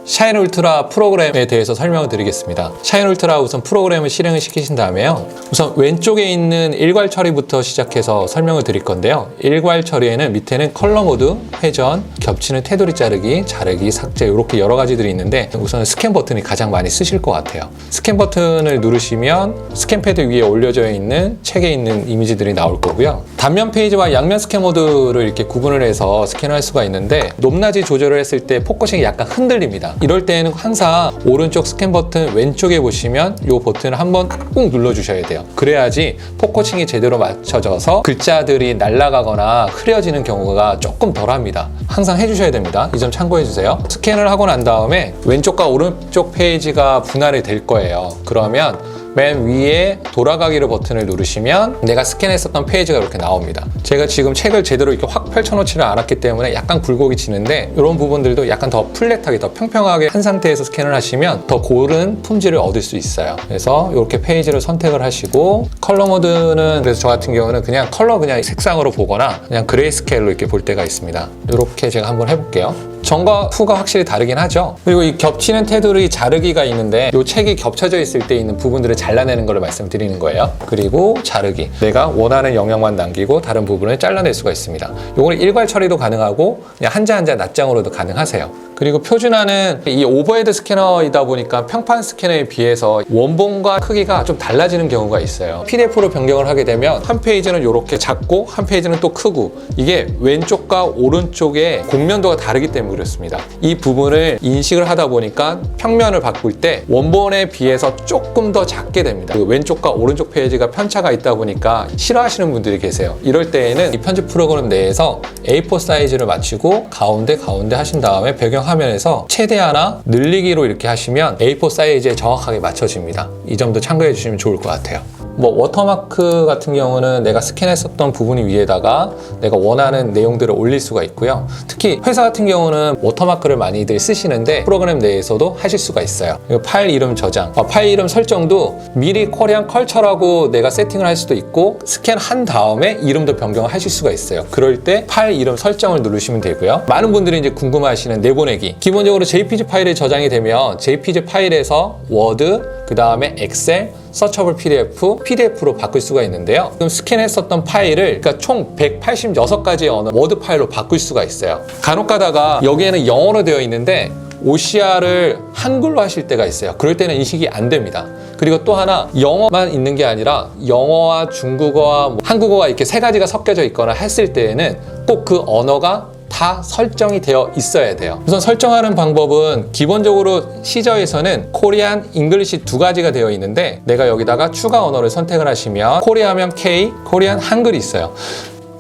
샤인 울트라 프로그램에 대해서 설명을 드리겠습니다. 샤인 울트라 우선 프로그램을 실행을 시키신 다음에요. 우선 왼쪽에 있는 일괄 처리부터 시작해서 설명을 드릴 건데요. 일괄 처리에는 밑에는 컬러 모드, 회전, 겹치는 테두리 자르기, 삭제 이렇게 여러 가지들이 있는데 우선 스캔 버튼이 가장 많이 쓰실 것 같아요. 스캔 버튼을 누르시면 스캔 패드 위에 올려져 있는 책에 있는 이미지들이 나올 거고요. 단면 페이지와 양면 스캔 모드를 이렇게 구분을 해서 스캔을 할 수가 있는데 높낮이 조절을 했을 때 포커싱이 약간 흔들립니다. 이럴 때는 항상 오른쪽 스캔 버튼 왼쪽에 보시면 이 버튼을 한번 꾹 눌러주셔야 돼요. 그래야지 포커싱이 제대로 맞춰져서 글자들이 날아가거나 흐려지는 경우가 조금 덜합니다. 항상 해주셔야 됩니다. 이 점 참고해주세요. 스캔을 하고 난 다음에 왼쪽과 오른쪽 페이지가 분할이 될 거예요. 그러면 맨 위에 돌아가기를 버튼을 누르시면 내가 스캔했었던 페이지가 이렇게 나옵니다. 제가 지금 책을 제대로 이렇게 확 펼쳐놓지를 않았기 때문에 약간 굴곡이 지는데 이런 부분들도 약간 더 플랫하게, 더 평평하게 한 상태에서 스캔을 하시면 더 고른 품질을 얻을 수 있어요. 그래서 이렇게 페이지를 선택을 하시고 컬러 모드는 그래서 저 같은 경우는 그냥 컬러 그냥 색상으로 보거나 그냥 그레이스케일로 이렇게 볼 때가 있습니다. 이렇게 제가 한번 해볼게요. 전과 후가 확실히 다르긴 하죠. 그리고 이 겹치는 테두리 자르기가 있는데 이 책이 겹쳐져 있을 때 있는 부분들을 잘라내는 걸 말씀드리는 거예요. 그리고 자르기. 내가 원하는 영역만 남기고 다른 부분을 잘라낼 수가 있습니다. 요거는 일괄 처리도 가능하고 그냥 한자 한자 낱장으로도 가능하세요. 그리고 표준화는 이 오버헤드 스캐너이다 보니까 평판 스캐너에 비해서 원본과 크기가 좀 달라지는 경우가 있어요. PDF로 변경을 하게 되면 한 페이지는 이렇게 작고 한 페이지는 또 크고 이게 왼쪽과 오른쪽의 곡면도가 다르기 때문에 그렇습니다. 이 부분을 인식을 하다 보니까 평면을 바꿀 때 원본에 비해서 조금 더 작게 됩니다. 그 왼쪽과 오른쪽 페이지가 편차가 있다 보니까 싫어하시는 분들이 계세요. 이럴 때에는 이 편집 프로그램 내에서 A4 사이즈를 맞추고 가운데 하신 다음에 배경 화면에서 최대하나 늘리기로 이렇게 하시면 A4 사이즈에 정확하게 맞춰집니다. 이 점도 참고해 주시면 좋을 것 같아요. 워터마크 같은 경우는 내가 스캔했었던 부분 위에다가 내가 원하는 내용들을 올릴 수가 있고요. 특히 회사 같은 경우는 워터마크를 많이들 쓰시는데 프로그램 내에서도 하실 수가 있어요. 그리고 파일 이름 저장, 파일 이름 설정도 미리 코리안 컬처라고 내가 세팅을 할 수도 있고 스캔한 다음에 이름도 변경을 하실 수가 있어요. 그럴 때 파일 이름 설정을 누르시면 되고요. 많은 분들이 이제 궁금해하시는 내보내기. 기본적으로 JPG 파일이 저장이 되면 JPG 파일에서 워드, 그 다음에 엑셀, 서처블 PDF, PDF로 바꿀 수가 있는데요. 지금 스캔했었던 파일을 그러니까 총 186가지의 언어 워드 파일로 바꿀 수가 있어요. 간혹 가다가 여기에는 영어로 되어 있는데 OCR을 한글로 하실 때가 있어요. 그럴 때는 인식이 안 됩니다. 그리고 또 하나 영어만 있는 게 아니라 영어와 중국어와 한국어가 이렇게 세 가지가 섞여져 있거나 했을 때에는 꼭 그 언어가 다 설정이 되어 있어야 돼요. 우선 설정하는 방법은 기본적으로 시저에서는 코리안, 잉글리시 두 가지가 되어 있는데 내가 여기다가 추가 언어를 선택을 하시면 코리아면 K, 코리안 한글이 있어요.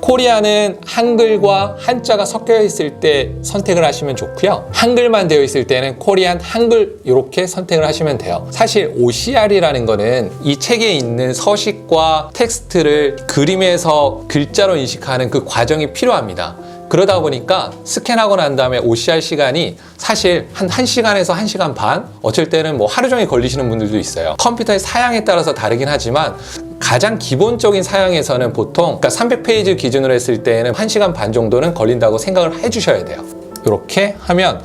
코리아는 한글과 한자가 섞여 있을 때 선택을 하시면 좋고요. 한글만 되어 있을 때는 코리안 한글 이렇게 선택을 하시면 돼요. 사실 OCR이라는 거는 이 책에 있는 서식과 텍스트를 그림에서 글자로 인식하는 그 과정이 필요합니다. 그러다 보니까 스캔하고 난 다음에 OCR 시간이 사실 한 1시간에서 1시간 반? 어쩔 때는 하루 종일 걸리시는 분들도 있어요. 컴퓨터의 사양에 따라서 다르긴 하지만 가장 기본적인 사양에서는 보통 300페이지 기준으로 했을 때는 1시간 반 정도는 걸린다고 생각을 해주셔야 돼요. 이렇게 하면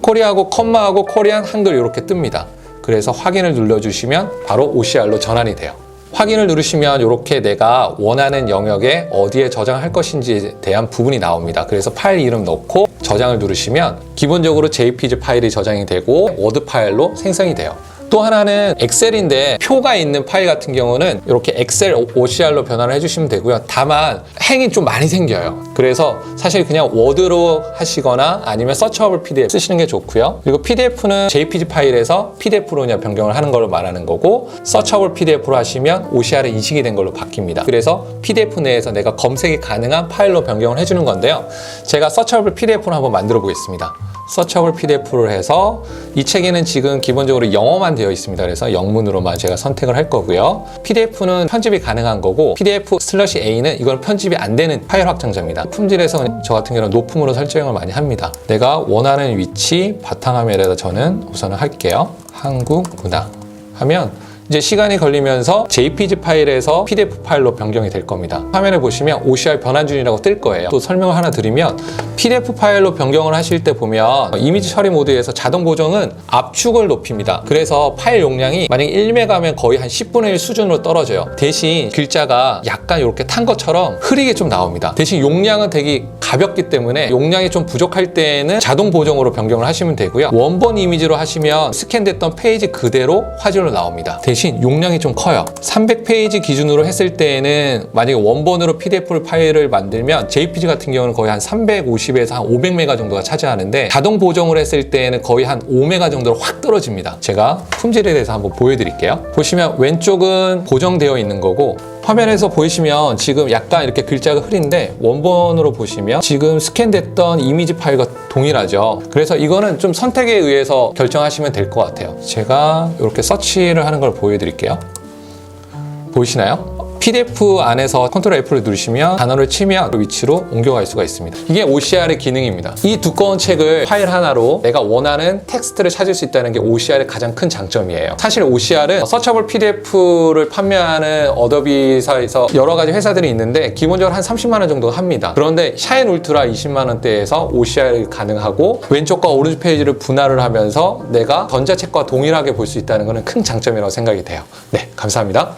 코리아하고 컴마하고 코리안 한글 이렇게 뜹니다. 그래서 확인을 눌러주시면 바로 OCR로 전환이 돼요. 확인을 누르시면 이렇게 내가 원하는 영역에 어디에 저장할 것인지에 대한 부분이 나옵니다. 그래서 파일 이름 넣고 저장을 누르시면 기본적으로 JPG 파일이 저장이 되고 워드 파일로 생성이 돼요. 또 하나는 엑셀인데 표가 있는 파일 같은 경우는 이렇게 엑셀 OCR로 변환을 해주시면 되고요. 다만 행이 좀 많이 생겨요. 그래서 사실 그냥 워드로 하시거나 아니면 서처블 PDF 쓰시는 게 좋고요. 그리고 PDF는 JPG 파일에서 PDF로 그냥 변경을 하는 걸로 말하는 거고 서처블 PDF로 하시면 OCR이 인식이 된 걸로 바뀝니다. 그래서 PDF 내에서 내가 검색이 가능한 파일로 변경을 해주는 건데요. 제가 서처블 PDF로 한번 만들어 보겠습니다. 서처블 PDF를 해서 이 책에는 지금 기본적으로 영어만 되어 있습니다. 그래서 영문으로만 제가 선택을 할 거고요. PDF는 편집이 가능한 거고 PDF/A는 이건 편집이 안 되는 파일 확장자입니다. 품질에서 저 같은 경우는 높음으로 설정을 많이 합니다. 내가 원하는 위치 바탕화면에다 저는 우선은 할게요. 한국 문화 하면 이제 시간이 걸리면서 JPG 파일에서 PDF 파일로 변경이 될 겁니다. 화면에 보시면 OCR 변환 중이라고 뜰 거예요. 또 설명을 하나 드리면 PDF 파일로 변경을 하실 때 보면 이미지 처리 모드에서 자동 보정은 압축을 높입니다. 그래서 파일 용량이 만약에 1메가면 거의 한 10분의 1 수준으로 떨어져요. 대신 글자가 약간 이렇게 탄 것처럼 흐리게 좀 나옵니다. 대신 용량은 되게 가볍기 때문에 용량이 좀 부족할 때는 자동 보정으로 변경을 하시면 되고요. 원본 이미지로 하시면 스캔됐던 페이지 그대로 화질로 나옵니다. 대신 용량이 좀 커요. 300페이지 기준으로 했을 때에는 만약에 원본으로 PDF 파일을 만들면 JPG 같은 경우는 거의 한 350에서 한 500메가 정도가 차지하는데 자동 보정을 했을 때에는 거의 한 5메가 정도로 확 떨어집니다. 제가 품질에 대해서 한번 보여드릴게요. 보시면 왼쪽은 보정되어 있는 거고 화면에서 보이시면 지금 약간 이렇게 글자가 흐린데 원본으로 보시면 지금 스캔됐던 이미지 파일과 동일하죠. 그래서 이거는 좀 선택에 의해서 결정하시면 될 것 같아요. 제가 이렇게 서치를 하는 걸 보여드릴게요. 보이시나요? PDF 안에서 Ctrl F를 누르시면 단어를 치면 그 위치로 옮겨갈 수가 있습니다. 이게 OCR의 기능입니다. 이 두꺼운 책을 파일 하나로 내가 원하는 텍스트를 찾을 수 있다는 게 OCR의 가장 큰 장점이에요. 사실 OCR은 서처블 PDF를 판매하는 어도비사에서 여러 가지 회사들이 있는데 기본적으로 한 30만 원 정도 합니다. 그런데 샤인 울트라 20만 원대에서 OCR이 가능하고 왼쪽과 오른쪽 페이지를 분할을 하면서 내가 전자책과 동일하게 볼 수 있다는 것은 큰 장점이라고 생각이 돼요. 네, 감사합니다.